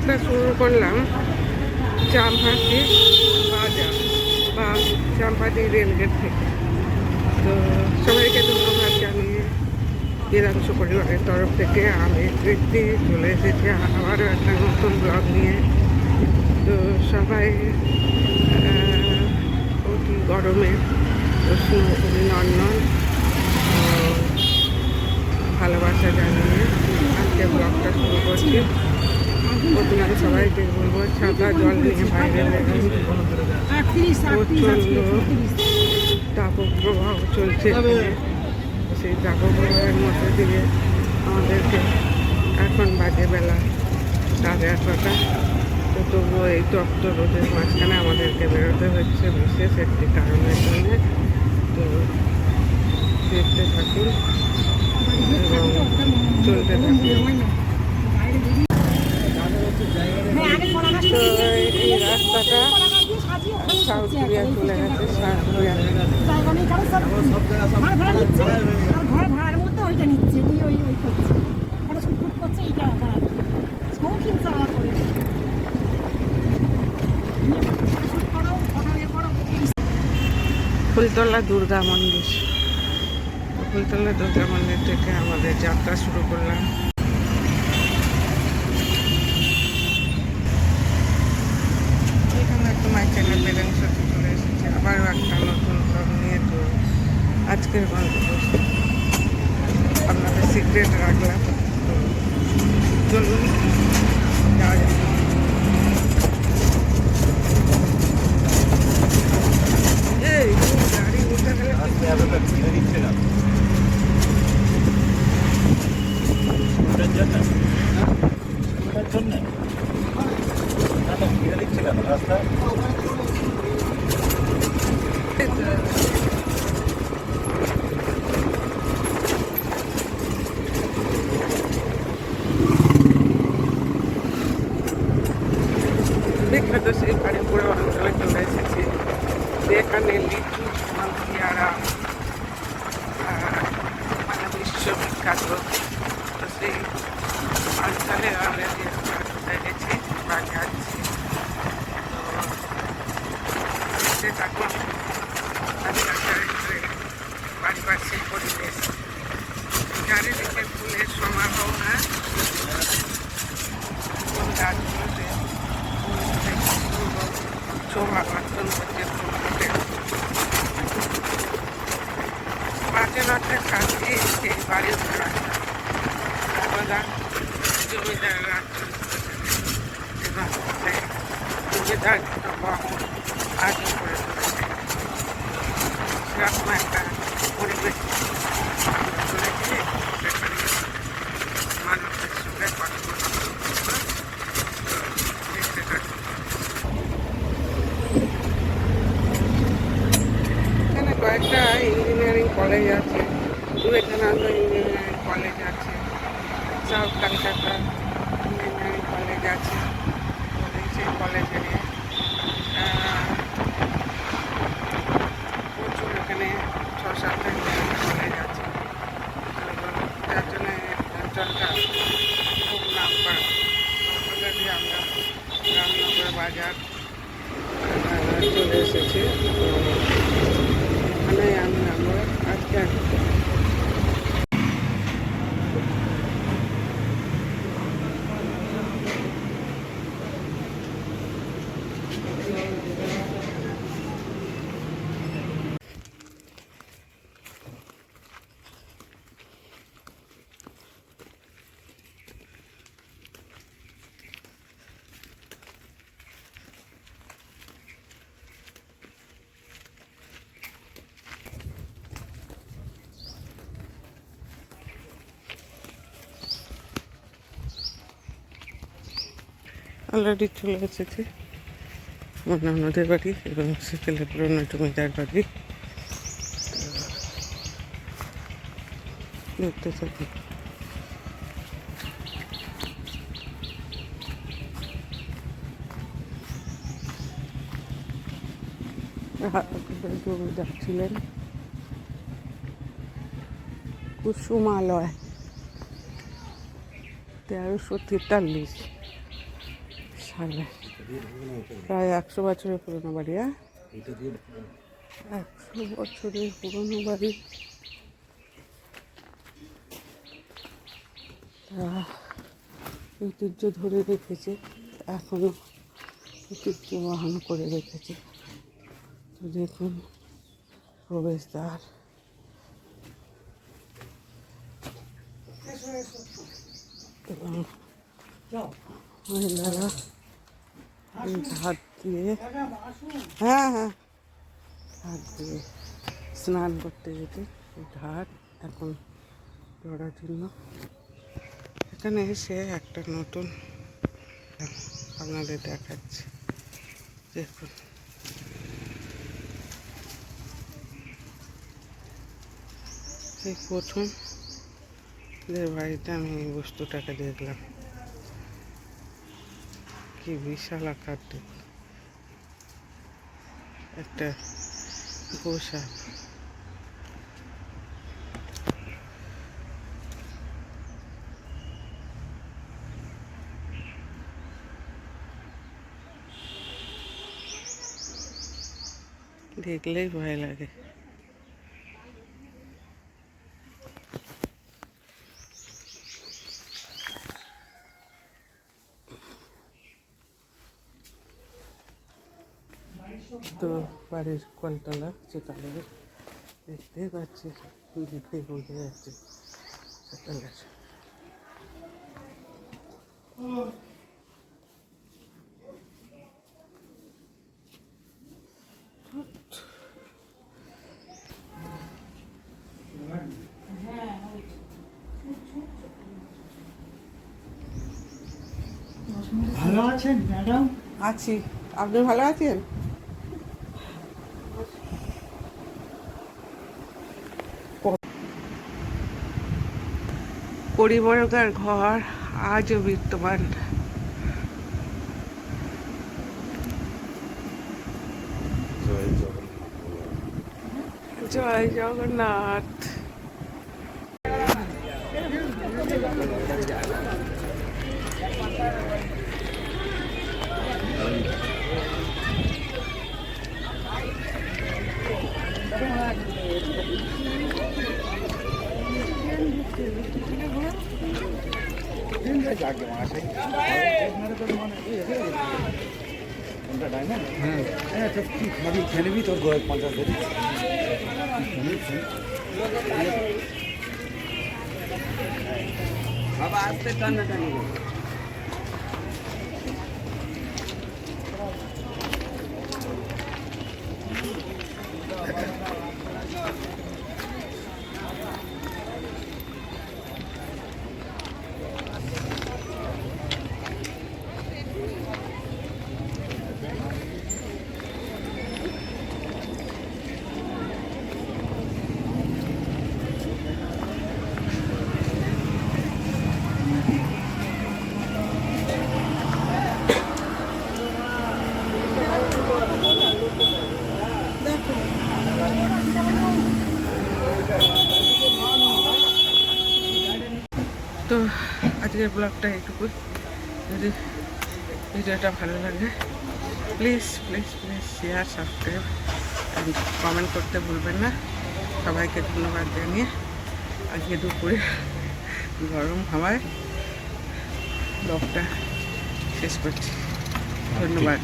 যাত্রা শুরু করলাম চাম্পাটি বাজার বা চাম্পাটি রেলগেট থেকে। তো সবাইকে ধন্যবাদ জানিয়ে বীরাংশ পরিবারের তরফ থেকে আমি তৃপ্তি চলে এসেছি আবারও একটা নতুন ব্লগ নিয়ে। তো সবাই অতি গরমে উষ্ণ অভিনন্দন ভালোবাসা জানিয়ে আজকে ব্লগটা শুরু করছি। প্রথমে সবাইকে বলবো ছাতা জল নিয়ে বাইরে প্রচণ্ড তাপপ্রবাহ চলছে। সেই তাপপ্রবাহের মধ্যে দিয়ে আমাদেরকে এখন বাজে বেলা 11:30। তো তবুও এই তপ্ত রোদের মাঝখানে আমাদেরকে বেরোতে হচ্ছে বিশেষ একটি কারণের জন্য। তো দেখতে থাকুন এবং চলতে থাকুন। তো এই রাস্তাটা সাউথ কোরিয়া চলে গেছে। সাউথ কোরিয়া ফুলতলা দুর্গা মন্দির। ফুলতলা দুর্গা মন্দির থেকে আমাদের যাত্রা শুরু করলাম। এখানে একটা মাই চ্যানেল বেলেংসাতে চলে এসেছে আবারও একটা নতুন ব্লগ নিয়ে। তো আজকের গন্তব্য আপনাদের সিক্রেট রাখলাম। তো চলুন যাওয়া যাক। এই গাড়ি উঠে গেলে দিচ্ছে না ওটার জন্য দিচ্ছে না রাস্তা। বিখ্যাত সেই বাড়িপুরে অঞ্চলে চলে এসেছি, যেখানে লিচু পেয়ারা মানে বিশ্ববিখ্যাত। তো সেই অঞ্চলে অলরেডি আমরা ঢুকে গেছি বা যাচ্ছি। তো দেখতে থাকুন পারিপার্শ্বিক পরিবেশ, চারিদিকে ফুলের সমারোহ। গাছগুলোতে শোভা বর্ধন করছে ফুলগুলোতে। মাঝে মাঠের কাছে সেই বাড়ির জমিদার এবং জমিদার আগে করে তুলেছে। সেরকম একটা পরিবেশ চলে গিয়ে মানুষের সঙ্গে কথা দেখতে থাকুন। এখানে কয়েকটা ইঞ্জিনিয়ারিং কলেজ আছে, বিবেকানন্দ ইঞ্জিনিয়ারিং কলেজ আছে, সাউথ কলকাতা ইঞ্জিনিয়ারিং কলেজ আছে। সেই কলেজে প্রচুর এখানে 6-7টা ইঞ্জিনিয়ারিং কলেজ আছে, যার জন্য অঞ্চলটা খুব নাম করা। অলরেডি আমরা রামনগর বাজার চলে এসেছি। এখানে আমরা আজকে অলরেডি চলে এসেছি ননদের বাড়ি এবং সেকেলে পুরনো জমিদার বাড়ি। দেখতে থাকি। জমিদার ছিলেন কুসুমালয় 1343। সালে, প্রায় 100 বছরের পুরনো বাড়ি। 100 বছরের পুরনো বাড়ি। ঐতিহ্য ধরে রেখেছে, এখনো ঐতিহ্য বহন করে রেখেছে। তো দেখুন প্রবেশদ্বার, এবং মহিলারা হাত দিয়ে, হ্যাঁ হ্যাঁ, হাত দিয়ে স্নান করতে যেতে ঘাট এখন ধরার জন্য। এখানে এসে একটা নতুন আপনাদের দেখাচ্ছে, দেখুন এই প্রথম যে বাড়িতে আমি এই বস্তুটাকে দেখলাম, কি বিশাল আকার, দেখুন একটা গোসাপ। দেখলেই ভয় লাগে। তো বাড়ির কলতলা সেকালে দেখতে পাচ্ছি, দেখতে বোঝা যাচ্ছে সেকালে। ভালো আছেন ম্যাডাম? আছি, আপনি ভালো আছেন? পরিবারকার ঘর আজও বিদ্যমান। জয় জগন্নাথ। খেলে বি তোর 50 দিন বাবা আসতে টানা টানি। তো আজকের ব্লগটা এইটুকু। যদি ভিডিওটা ভালো লাগে please please please share, subscribe and comment করতে ভুলবেন না। সবাইকে ধন্যবাদ জানিয়ে আজকে দুপুরে গরম হাওয়ায় ব্লগটা শেষ করছি। ধন্যবাদ।